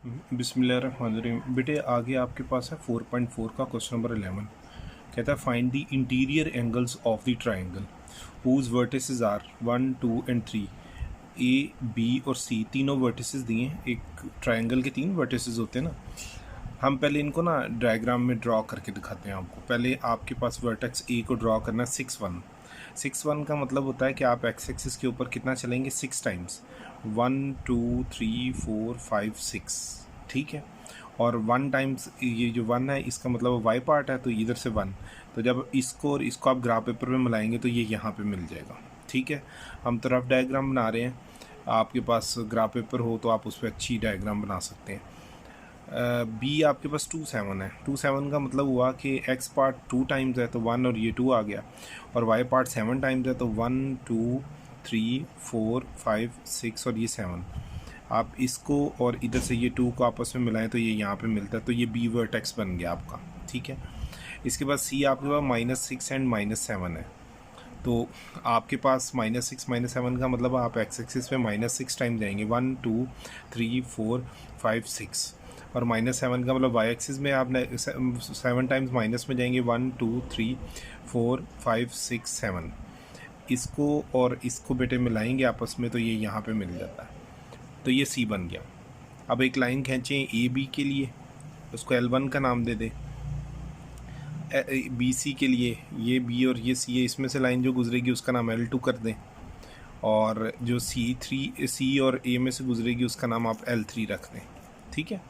बिस्मिल्लाहिर्रहमानिर्रहीम। बेटे आगे आपके पास है 4.4 का क्वेश्चन नंबर 11। कहता है find the interior angles of the triangle whose vertices are 1, 2 and 3। A, B और सी तीनों वर्टिसेस दिए हैं। एक ट्राइंगल के 3 वर्टिसेस होते हैं ना। हम पहले इनको ना डायग्राम में ड्रॉ करके दिखाते हैं आपको। पहले आपके पास वर्टेक्स ए को ड्रॉ करना 6, 1। 6, 1 का मतलब होता है कि आप एक्स एक्सिस के ऊपर कितना चलेंगे 6 टाइम्स। 1, 2, 3, 4, 5, 6। ठीक है। और 1 टाइम्स ये जो 1 है इसका मतलब वाई पार्ट है, तो इधर से 1। तो जब इसको और इसको आप ग्राफ पेपर में मिलाएंगे तो ये यहाँ पे मिल जाएगा। ठीक है। हम तो रफ डायग्राम बना रहे हैं। आपके पास ग्राफ पेपर हो तो आप उस पर अच्छी डायग्राम बना सकते हैं। बी आपके पास 2, 7 है। 2, 7 का मतलब हुआ कि एक्स पार्ट 2 टाइम्स है तो 1 और ये 2 आ गया, और वाई पार्ट 7 टाइम्स है तो 1, 2, 3, 4, 5, 6 और ये 7। आप इसको और इधर से ये 2 को आपस में मिलाएं तो ये यहाँ पे मिलता है, तो ये बी वर्टेक्स बन गया आपका। ठीक है। इसके बाद सी आपके पास -6 एंड -7 है। तो आपके पास -6 -7 का मतलब आप एक्स एक्सिस पे -6 टाइम जाएंगे, 1, 2, 3, 4, 5, 6। और -7 का मतलब वाई एक्सिस में आप 7 टाइम्स माइनस में जाएंगे, 1, 2, 3, 4, 5, 6, 7। इसको और इसको बेटे मिलाएंगे आपस में तो ये यहाँ पे मिल जाता है। तो ये सी बन गया। अब एक लाइन खींचें ए बी के लिए, उसको L1 का नाम दे दें। बी सी के लिए ये बी और ये सी है, इसमें से लाइन जो गुजरेगी उसका नाम L2 कर दें। और जो सी और ए में से गुजरेगी उसका नाम आप L3 रख दें। ठीक है।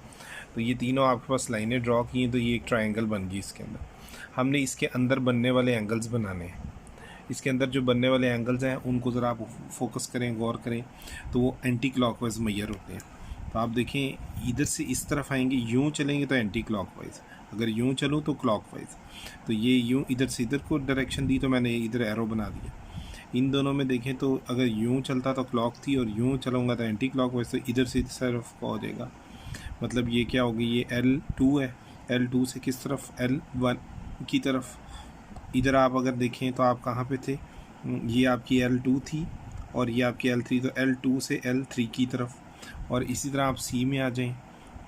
तो ये तीनों आपके पास लाइनें ड्रॉ की हैं, तो ये एक ट्रायंगल बन गई। इसके अंदर हमने इसके अंदर बनने वाले एंगल्स बनाने हैं। इसके अंदर जो बनने वाले एंगल्स हैं उनको ज़रा आप फोकस करें, गौर करें, तो वो एंटी क्लॉकवाइज मैयर होते हैं। तो आप देखें इधर से इस तरफ आएंगे, यूँ चलेंगे तो एंटी क्लॉकवाइज, अगर यूँ चलूँ तो क्लॉकवाइज। तो ये यूँ इधर से इधर को डायरेक्शन दी तो मैंने इधर एरो बना दिया। इन दोनों में देखें तो अगर यूँ चलता तो क्लॉक थी और यूँ चलूँगा तो एंटी क्लॉकवाइज, तो इधर से इस तरफ को हो जाएगा। मतलब ये क्या होगी, ये L2 है। L2 से किस तरफ, L1 की तरफ। इधर आप अगर देखें तो आप कहाँ पे थे, ये आपकी L2 थी और ये आपकी L3, तो L2 से L3 की तरफ। और इसी तरह आप C में आ जाएं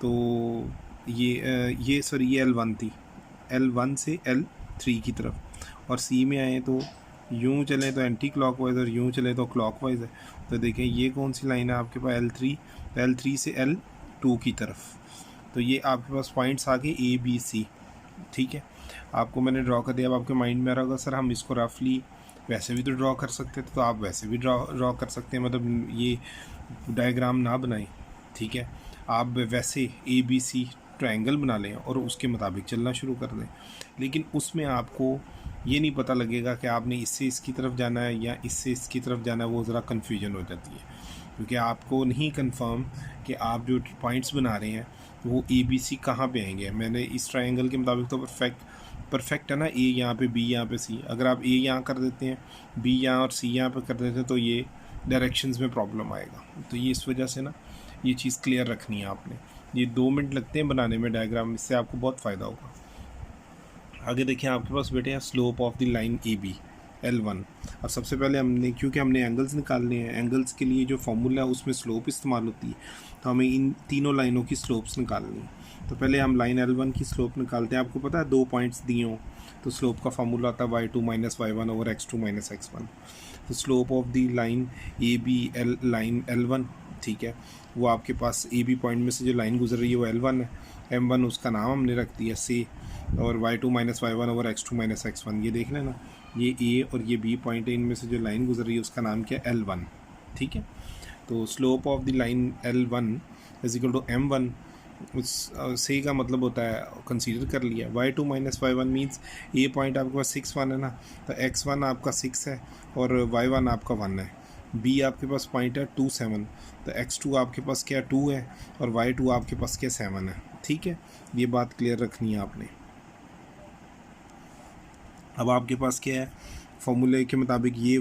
तो ये सॉरी ये L1 थी, L1 से L3 की तरफ। और C में आए तो यूँ चलें तो एंटी क्लॉकवाइज और यूँ चले तो क्लॉकवाइज है। तो देखें ये कौन सी लाइन है आपके पास, L3, L3 से L2 की तरफ। तो ये आपके पास पॉइंट्स आ गए A B C। ठीक है। आपको मैंने ड्रॉ कर दिया। अब आपके माइंड में आ रहा होगा सर हम इसको रफली वैसे भी तो ड्रॉ कर सकते थे, तो आप वैसे भी ड्रॉ कर सकते हैं, मतलब ये डायग्राम ना बनाएं। ठीक है। आप वैसे ABC ट्रायंगल बना लें और उसके मुताबिक चलना शुरू कर दें, लेकिन उसमें आपको ये नहीं पता लगेगा कि आपने इससे इसकी तरफ जाना है या इससे इसकी तरफ जाना है, वो ज़रा कन्फ्यूजन हो जाती है, क्योंकि आपको नहीं कंफर्म कि आप जो पॉइंट्स बना रहे हैं वो ABC कहाँ पे आएंगे। मैंने इस ट्रायंगल के मुताबिक तो परफेक्ट है ना, A यहाँ पे, B यहाँ पे, C। अगर आप A यहाँ कर देते हैं, B यहाँ और C यहाँ पे कर देते हैं तो ये डायरेक्शंस में प्रॉब्लम आएगा। तो ये इस वजह से ना ये चीज़ क्लियर रखनी है आपने। ये 2 मिनट लगते हैं बनाने में डायग्राम, इससे आपको बहुत फ़ायदा होगा। आगे देखिए आपके पास बेटे है slope of the line AB L1। अब सबसे पहले हमने, क्योंकि हमने एंगल्स निकालने हैं, एंगल्स के लिए जो फॉर्मूला है उसमें स्लोप इस्तेमाल होती है, तो हमें इन तीनों लाइनों की स्लोप्स निकालनी है। तो पहले हम लाइन L1 की स्लोप निकालते हैं। आपको पता है 2 पॉइंट्स दिए हों तो स्लोप का फॉर्मूला आता है y2 - y1 over x2 - x1। तो slope of the line AB line L1, ठीक है, वो आपके पास AB पॉइंट में से जो लाइन गुजर रही है वो L1 है। M1 उसका नाम हमने रख दिया C, और y2 - y1 over x2 - x1। ये देख लेना, ये A और ये B पॉइंट है, इनमें से जो लाइन गुजर रही है उसका नाम क्या है, L1। ठीक है। तो slope of the line L1 is equal to M1। उस से का मतलब होता है, कंसीडर कर लिया, y2 - y1 means A point आपके पास 6, 1 है ना, तो x1 आपका 6 है और y1 आपका 1 है। B आपके पास पॉइंट है 2, 7, तो x2 आपके पास क्या 2 है और y2 आपके पास क्या 7 है। ठीक है। ये बात क्लियर रखनी है आपने। अब आपके पास क्या है, फॉर्मूले के मुताबिक ये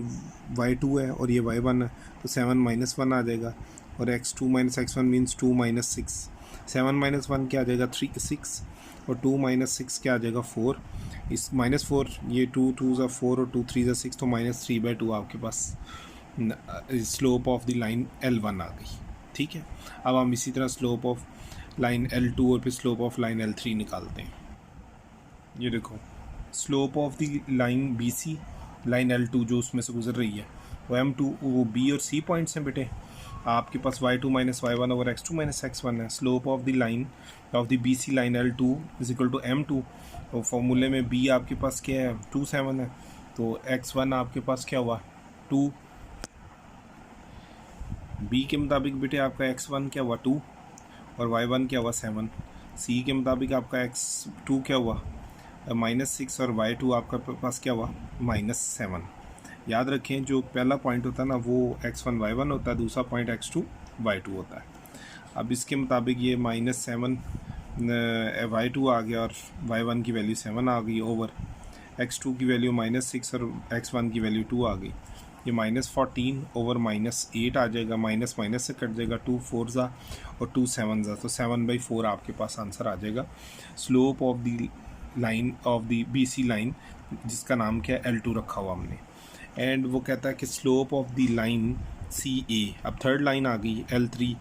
y2 है और ये y1 है, तो 7 - 1 आ जाएगा, और x2 - x1 मीन्स 2 - 6। 7 - 1 क्या आ जाएगा 3, 6, और 2 - 6 क्या आ जाएगा 4। इस -4, ये 2 2 ज़ा 4 और 2 3 ज़ा 6, तो -3/2 आपके पास slope of the line L1 आ गई। ठीक है। अब हम इसी तरह स्लोप ऑफ लाइन L2 और फिर स्लोप ऑफ लाइन L3 निकालते हैं। ये देखो slope of the line BC, line L2 जो उसमें से गुजर रही है वो M2, वो B और C पॉइंट्स हैं बेटे। आपके पास y2 minus y1 over x2 minus x1 है। Slope of the line of the BC line L2 is equal to M2। तो फॉर्मूले में B आपके पास क्या है 27 है, तो x1 आपके पास क्या हुआ 2। B के मुताबिक बेटे आपका x1 क्या हुआ 2 और y1 क्या हुआ 7। C के मुताबिक आपका x2 क्या हुआ -6 और y2 आपका पास क्या हुआ -7। याद रखें जो पहला पॉइंट होता है ना वो x1 y1 होता है, दूसरा पॉइंट x2 y2 होता है। अब इसके मुताबिक ये -7 y2 आ गया और y1 की वैल्यू 7 आ गई ओवर x2 की वैल्यू -6 और x1 की वैल्यू 2 आ गई। ये -14 ओवर -8 आ जाएगा, माइनस माइनस से कट जाएगा, 2 4 ज़ा और 2 7 ज़ा, तो 7/4 आपके पास आंसर आ जाएगा। Slope of the line of the BC line जिसका नाम क्या है L2 रखा हुआ हमने, एंड वो कहता है कि slope of the line CA। अब थर्ड लाइन आ गई L3,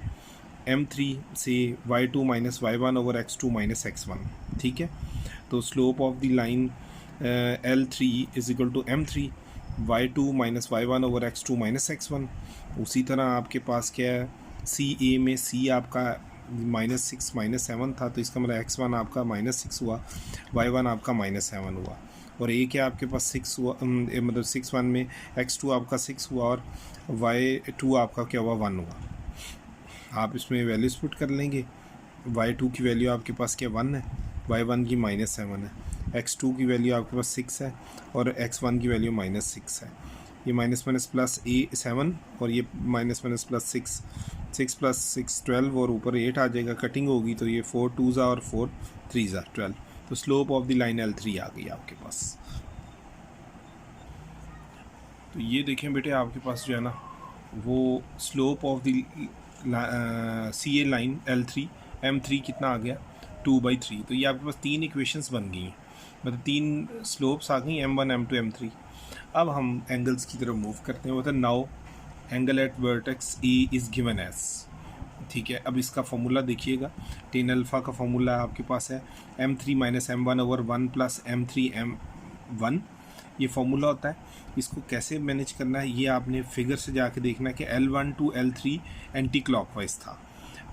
M3 से y2 minus y1 over x2 minus x1, ठीक है। तो slope of the line L3 is equal to M3 y2 minus y1 over x2 minus x1। उसी तरह आपके पास क्या है CA में C आपका -6 -7 था, तो इसका मतलब x1 आपका -6 हुआ, y1 आपका -7 हुआ, और A क्या आपके पास 6 हुआ, मतलब 6 1 में x2 आपका 6 हुआ और y2 आपका क्या हुआ 1 हुआ। आप इसमें वैल्यूज पुट कर लेंगे। y2 की वैल्यू आपके पास क्या 1 है, y1 की -7 है, x2 की वैल्यू आपके पास 6 है और x1 की वैल्यू -6 है। ये माइनस माइनस प्लस 7 और ये माइनस माइनस प्लस 6 प्लस 6 12 और ऊपर 8 आ जाएगा, कटिंग होगी तो ये 4 2 ज़ा और 4 3 ज़ा 12। तो slope of the line L3 आ गई आपके पास। तो ये देखें बेटे आपके पास जो है ना वो slope of the CA line L3 M3 कितना आ गया 2/3। तो ये आपके पास 3 इक्वेशंस बन गई हैं, मतलब 3 स्लोप्स आ गई M1 M2 M3। अब हम एंगल्स की तरफ मूव करते हैं। मतलब now angle at vertex E is given as, ठीक है। अब इसका फॉर्मूला देखिएगा, टेन अल्फ़ा का फॉर्मूला आपके पास है M3 minus M1 over 1 plus M3 M1, ये फॉर्मूला होता है। इसको कैसे मैनेज करना है ये आपने फिगर से जाके देखना है कि L1 to L3 anti clockwise था,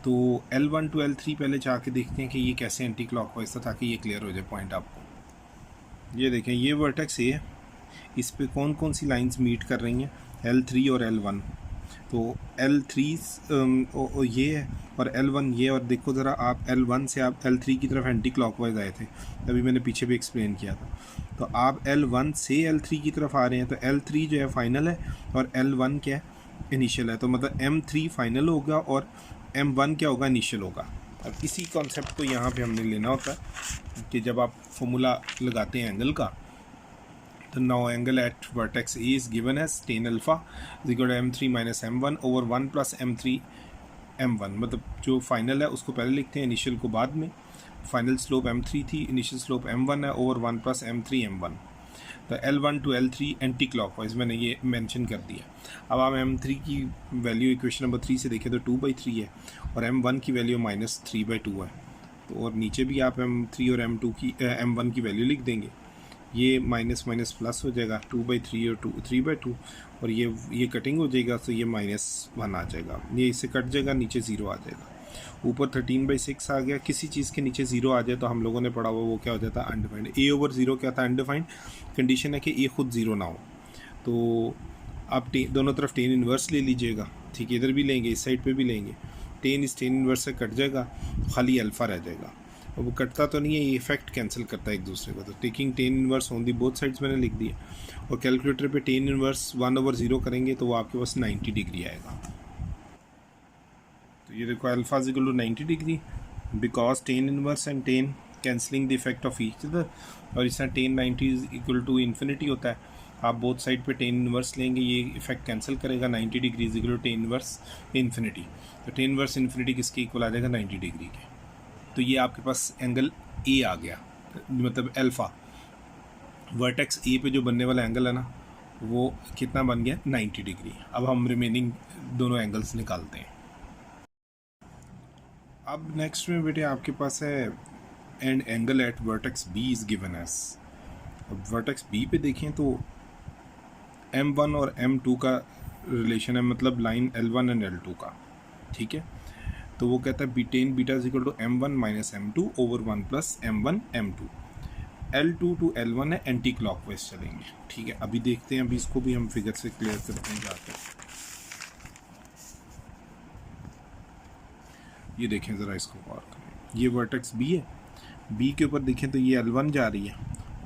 तो L1 to L3 पहले जाके देखते हैं कि ये कैसे एंटी क्लॉकवाइज था, ताकि ये क्लियर हो जाए पॉइंट आपको। ये देखें ये वर्टेक्स ए है, इस पे कौन कौन सी लाइंस मीट कर रही हैं L3 और L1। तो L3 ये है और L1 ये, और देखो ज़रा आप L1 से आप L3 की तरफ एंटी क्लॉकवाइज आए थे, अभी मैंने पीछे भी एक्सप्लेन किया था। तो आप L1 से L3 की तरफ आ रहे हैं, तो L3 जो है फाइनल है और L1 क्या है इनिशियल है, तो मतलब M3 फाइनल होगा और M1 क्या होगा इनिशियल होगा। अब इसी कॉन्सेप्ट को यहाँ पे हमने लेना होता है कि जब आप फॉर्मूला लगाते हैं एंगल का, तो now angle at vertex A is given as tan alpha is equal to M3 minus M1 over 1 plus M3 M1। मतलब जो फाइनल है उसको पहले लिखते हैं, इनिशियल को बाद में। फाइनल स्लोप M3 थी, इनिशियल स्लोप M1 है ओवर 1 प्लस M3 M1। तो L1 to L3 anti clockwise मैंने ये मेंशन कर दिया। अब आप M3 की वैल्यू इक्वेशन नंबर 3 से देखें तो 2/3 है और M1 की वैल्यू -3/2 है। तो और नीचे भी आप M3 और M2 की M1 की वैल्यू लिख देंगे, ये माइनस माइनस प्लस हो जाएगा 2/3 और 3/2, और ये कटिंग हो जाएगा तो ये -1 आ जाएगा, ये इससे कट जाएगा, नीचे 0 आ जाएगा। ऊपर 13/6 आ गया। किसी चीज़ के नीचे 0 आ जाए तो हम लोगों ने पढ़ा हुआ वो क्या हो जाता है अनडिफाइंड। A ओवर 0 क्या था अनडिफाइंड, कंडीशन है कि A खुद 0 ना हो। तो आप दोनों तरफ टेन इन्वर्स ले लीजिएगा, ठीक है, इधर भी लेंगे इस साइड पे भी लेंगे, टेन इस टेन इन्वर्स से कट जाएगा, खाली अल्फ़ा रह जाएगा। और वो कटता तो नहीं है, ये इफेक्ट कैंसिल करता है एक दूसरे को। तो taking tan inverse on the both sides मैंने लिख दिया, और कैलकुलेटर पे टेन इन्वर्स 1/0 करेंगे तो वो आपके पास 90 डिग्री आएगा। तो ये देखो alpha is equal to 90 degree because tan inverse and tan cancelling the effect of each other, और इस तरह tan 90 is equal to infinity होता है। आप बोथ साइड पे टेन इन्वर्स लेंगे, ये इफेक्ट कैंसिल करेगा, 90 degree is equal to tan inverse infinity. तो टेन इन्वर्स इन्फिनिटी किसके इक्वल आ जाएगा 90 डिग्री के। तो ये आपके पास एंगल ए आ गया, मतलब अल्फ़ा वर्टेक्स ए पे जो बनने वाला एंगल है ना वो कितना बन गया 90 डिग्री। अब हम रिमेनिंग दोनों एंगल्स निकालते हैं। अब नेक्स्ट में बेटे आपके पास है and angle at vertex B is given as. अब वर्टेक्स बी पे देखें तो M1 और M2 का रिलेशन है, मतलब लाइन L1 एंड L2 का, ठीक है। तो वो कहता है B tan beta is equal to M1 minus M2 over 1 plus M1 M2। L2 to L1 है, एंटी क्लॉकवाइज चलेंगे, ठीक है। अभी देखते हैं, अभी इसको भी हम फिगर से क्लियर करते हैं जाकर। ये देखें ज़रा, इसको गौर करें, ये वर्टेक्स बी है, बी के ऊपर देखें तो ये L1 जा रही है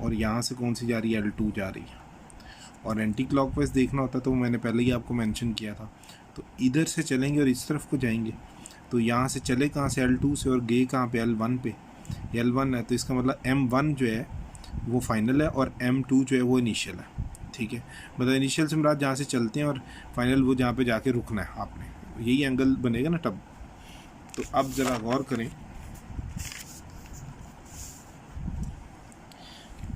और यहाँ से कौन सी जा रही है, L2 जा रही है। और एंटी क्लॉकवाइज देखना होता तो मैंने पहले ही आपको मेंशन किया था, तो इधर से चलेंगे और इस तरफ को जाएंगे। तो यहाँ से चले कहाँ से, L2 से, और गए कहाँ पे, L1 पे। L1 है तो इसका मतलब M1 जो है वो फाइनल है और M2 जो है वो इनिशियल है, ठीक है। मतलब इनिशियल से मुराद जहाँ से चलते हैं और फाइनल वो जहाँ पे जाके रुकना है आपने, यही एंगल बनेगा ना तब। तो अब ज़रा गौर करें,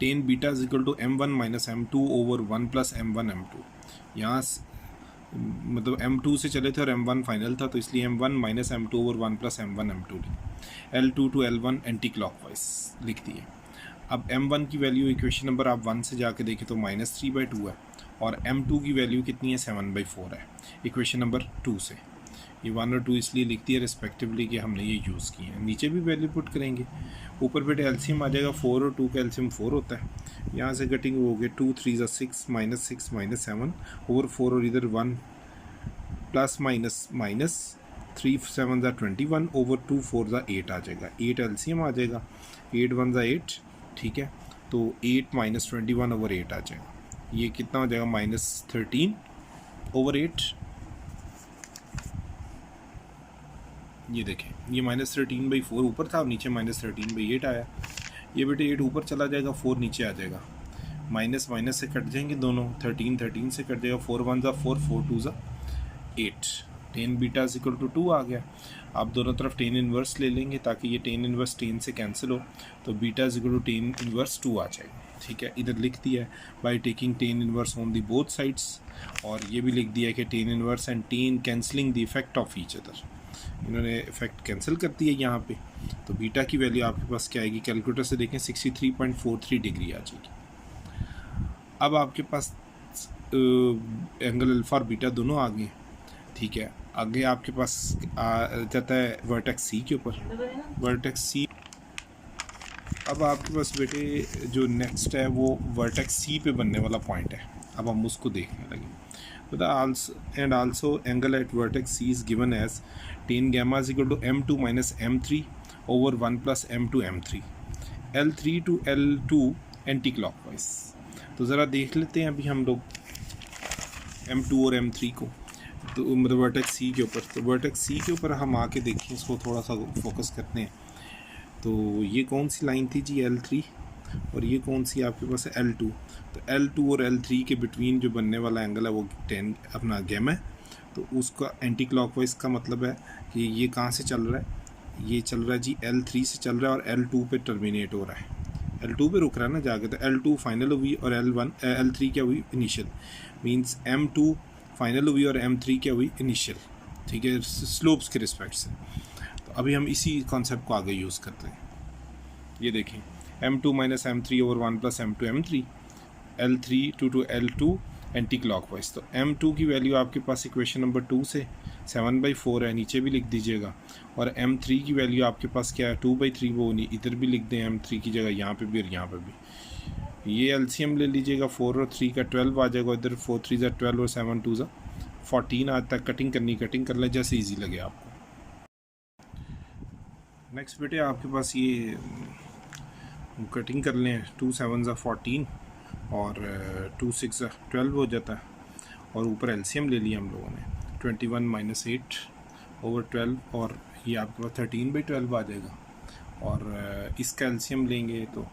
tan beta is equal to M1 minus M2 over 1 plus M1 M2। यहाँ मतलब M2 से चले थे और M1 फाइनल था, तो इसलिए M1 minus M2 over 1 plus M1 M2 L2 to L1 anti clockwise लिख दिए। अब M1 की वैल्यू इक्वेशन नंबर आप 1 से जाके देखें तो -3/2 है, और M2 की वैल्यू कितनी है, 7/4 है इक्वेशन नंबर 2 से। ये 1 और 2 इसलिए लिखती है रिस्पेक्टिवली कि हमने ये यूज़ की है। नीचे भी वैल्यू पुट करेंगे, ऊपर बेटे एलसीएम आ जाएगा, 4 और 2 का एलसीएम 4 होता है। यहाँ से कटिंग हो गए, 2 3 6 -6 -7 ओवर 4, और इधर 1 प्लस माइनस 3 7 21 ओवर 2 4 8 आ जाएगा। 8 एलसीएम आ जाएगा, 8 1 8, ठीक है। तो 8 -21 ओवर 8 आ जाएगा। ये कितना हो जाएगा, -13 ओवर 8। ये देखें, ये -13/4 ऊपर था, नीचे -13/8 आया। ये बेटे 8 ऊपर चला जाएगा, 4 नीचे आ जाएगा, माइनस माइनस से कट जाएंगे दोनों, 13 से कट जाएगा, 4 1 4 4 2 8। Tan beta is equal to 2 आ गया। आप दोनों तरफ टेन इन्वर्स ले लेंगे ताकि ये टेन इन्वर्स टेन से कैंसिल हो, तो beta is equal to tan inverse 2 आ जाएगा, ठीक है। इधर लिख दिया है by taking tan inverse on the both sides, और ये भी लिख दिया है कि tan inverse and tan cancelling the effect of each other, इन्होंने इफेक्ट कैंसिल कर दिया यहाँ पे। तो बीटा की वैल्यू आपके पास क्या आएगी, कैलकुलेटर से देखें 63.43 डिग्री आ जाएगी। अब आपके पास एंगल अल्फा और बीटा दोनों आ गए, ठीक है। आगे आपके पास आ जाता है वर्टेक्स सी के ऊपर, वर्टेक्स सी। अब आपके पास बेटे जो नेक्स्ट है वो वर्टेक्स सी पे बनने वाला पॉइंट है, अब हम उसको देखने लगे। Also angle at vertex C is given as tan gamma is equal to M2 minus M3 over 1 plus M2 M3 L3 to L2 anti clockwise. तो ज़रा देख लेते हैं अभी हम लोग M2 और M3 को, तो मतलब वर्टेक्स C के ऊपर। तो वर्टेक्स C के ऊपर हम आके देखें, इसको थोड़ा सा फोकस करते हैं। तो ये कौन सी लाइन थी जी, L3, और ये कौन सी आपके पास है, L2। तो L2 और L3 के बिटवीन जो बनने वाला एंगल है वो 10 अपना गैम है। तो उसका एंटी क्लॉकवाइज का मतलब है कि ये कहाँ से चल रहा है, ये चल रहा है जी L3 से चल रहा है, और L2 पे टर्मिनेट हो रहा है, L2 पे रुक रहा है ना जाके। तो L2 फाइनल हुई और L3 क्या हुई, इनिशियल। मींस M2 फाइनल हुई और M3 क्या हुई, इनिशियल, ठीक है, स्लोप्स के रिस्पेक्ट से। तो अभी हम इसी कॉन्सेप्ट को आगे यूज़ करते हैं। ये देखें, M2 minus M3 over 1 plus M2 M3 L3 to L2 anti clockwise. तो M2 की वैल्यू आपके पास इक्वेशन नंबर 2 से 7/4 है, नीचे भी लिख दीजिएगा। और M3 की वैल्यू आपके पास क्या है, 2/3, वो नहीं इधर भी लिख दें M3 की जगह, यहाँ पे भी और यहाँ पे भी। ये LCM ले लीजिएगा, 4 और 3 का 12 आ जाएगा, इधर 4 3 12 और 7 2 14 आज तक कटिंग करनी, कटिंग कर ले जैसे ईजी लगे आपको। नेक्स्ट बेटे आपके पास ये कटिंग कर लें, 2 7 14 और 2 6 12 हो जाता है, और ऊपर एलसीएम ले लिया हम लोगों ने, 21 - 8 ओवर 12, और ये आपके पास 13/12 आ जाएगा। और इसका एलसीएम लेंगे तो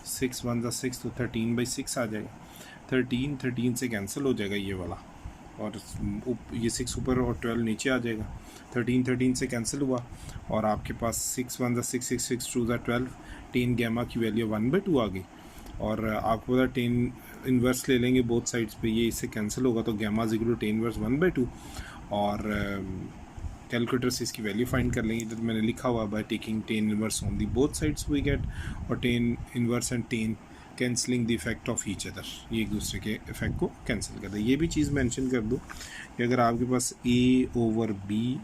6 1 6, तो 13/6 आ जाएगा। 13 से कैंसिल हो जाएगा ये वाला, और ये 6 ऊपर और 12 नीचे आ जाएगा। 13 से कैंसिल हुआ, और आपके पास 6 1 6 6 6 2 12, 10 गैमा की वैल्यू 1/2 आ गई। और आपको पता 10 इन्वर्स ले लेंगे बोथ साइड्स पे, ये इससे कैंसिल होगा, तो गैमा इक्वल टू 10 इन्वर्स 1/2। और कैलकुलेटर से इसकी वैल्यू फाइंड कर लेंगे। इधर मैंने लिखा हुआ by taking tan inverse on the both sides we get, और tan inverse and tan cancelling the effect of each other, ये एक दूसरे के इफेक्ट को कैंसिल कर दे। ये भी चीज़ मेंशन कर दूँ कि अगर आपके पास A over B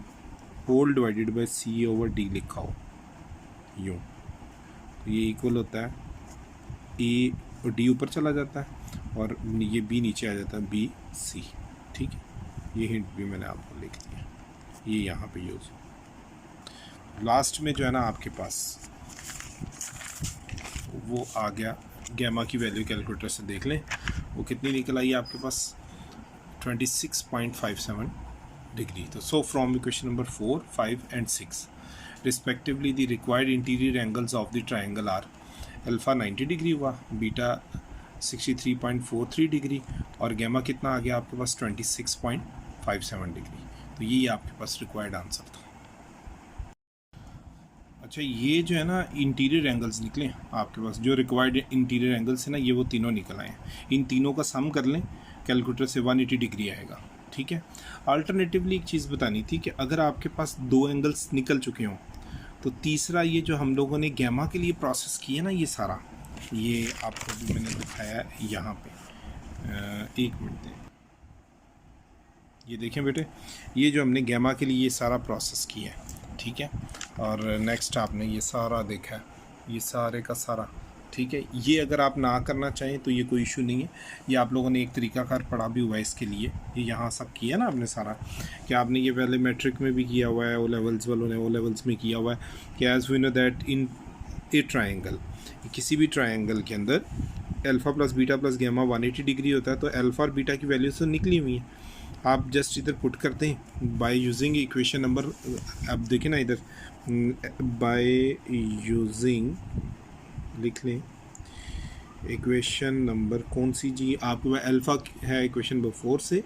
whole divided by C over D लिखा हो यूँ, तो ये इक्वल होता है ए और डी ऊपर चला जाता है और ये बी नीचे आ जाता है, बी सी। ठीक है, ये हिंट भी मैंने आपको लिख दिया, ये यहाँ पे यूज़। लास्ट में जो है ना आपके पास वो आ गया, गैमा की वैल्यू कैलकुलेटर से देख लें वो कितनी निकल आई है आपके पास, 26.57 डिग्री। तो so from equation number 4, 5 and 6 respectively the required interior angles of the triangle are alpha 90 degree हुआ, बीटा 63.43 डिग्री, और गैमा कितना आ गया आपके पास 26.57 डिग्री। तो ये आपके पास रिक्वायर्ड आंसर था। अच्छा, ये जो है ना इंटीरियर एंगल्स निकले आपके पास, जो रिक्वायर्ड इंटीरियर एंगल्स है ना, ये वो तीनों निकल आए हैं। इन तीनों का सम कर लें कैलकुलेटर से 180 डिग्री आएगा। ठीक है, अल्टरनेटिवली एक चीज़ बतानी थी कि अगर आपके पास दो एंगल्स निकल चुके हों तो तीसरा ये जो हम लोगों ने गैमा के लिए प्रोसेस किया ना, ये सारा, ये आपको भी मैंने दिखाया यहाँ पे, एक मिनट दें, ये देखें बेटे, ये जो हमने गैमा के लिए ये सारा प्रोसेस किया है। ठीक है, और नेक्स्ट आपने ये सारा देखा है, ये सारे का सारा। ठीक है, ये अगर आप ना करना चाहें तो ये कोई इशू नहीं है, ये आप लोगों ने एक तरीकाकार पढ़ा भी हुआ है इसके लिए। ये यहाँ सब किया ना आपने सारा, कि आपने ये पहले मैट्रिक में भी किया हुआ है, ओ लेवल्स वालों ने ओ लेवल्स में किया हुआ है कि as we know that in a triangle, किसी भी ट्राइंगल के अंदर alpha plus beta plus gamma 180 degree होता है। तो अल्फ़ा और बीटा की वैल्यूज तो निकली हुई हैं, आप जस्ट इधर पुट करते हैं बाय यूजिंग इक्वेशन नंबर, आप देखें ना इधर, बाय यूजिंग लिख लें इक्वेशन नंबर कौन सी जी, आपके पास अल्फ़ा है इक्वेशन नंबर 4 से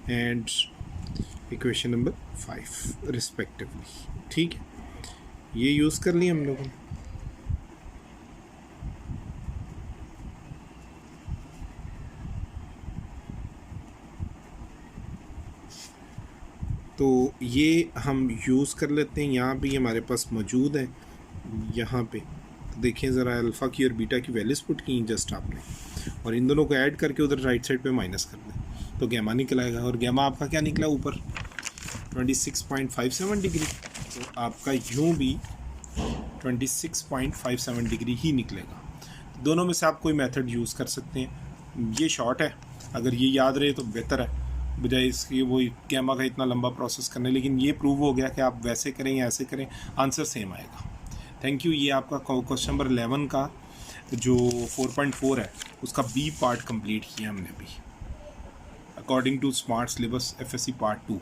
एंड इक्वेशन नंबर 5 रिस्पेक्टिवली। ठीक है, ये यूज़ कर लिया हम लोगों ने। तो ये हम यूज़ कर लेते हैं, यहाँ पे हमारे पास मौजूद है। यहाँ पे तो देखें ज़रा, अल्फ़ा की और बीटा की वैल्यूज़ पुट की जस्ट आपने, और इन दोनों को ऐड करके उधर राइट साइड पे माइनस कर दें तो गैमा निकल आएगा, और गैमा आपका क्या निकला ऊपर 26.57 डिग्री। तो आपका यूँ भी 26.57 डिग्री ही निकलेगा। दोनों में से आप कोई मेथड यूज़ कर सकते हैं, ये शॉर्ट है, अगर ये याद रहे तो बेहतर है बजाय इसकी वो गैमा का इतना लंबा प्रोसेस करने। लेकिन ये प्रूव हो गया कि आप वैसे करें या ऐसे करें, आंसर सेम आएगा। Thank you. ये आपका क्वेश्चन नंबर 11 का जो 4.4 है उसका बी पार्ट कंप्लीट किया हमने अभी, according to smart syllabus FSC part 2।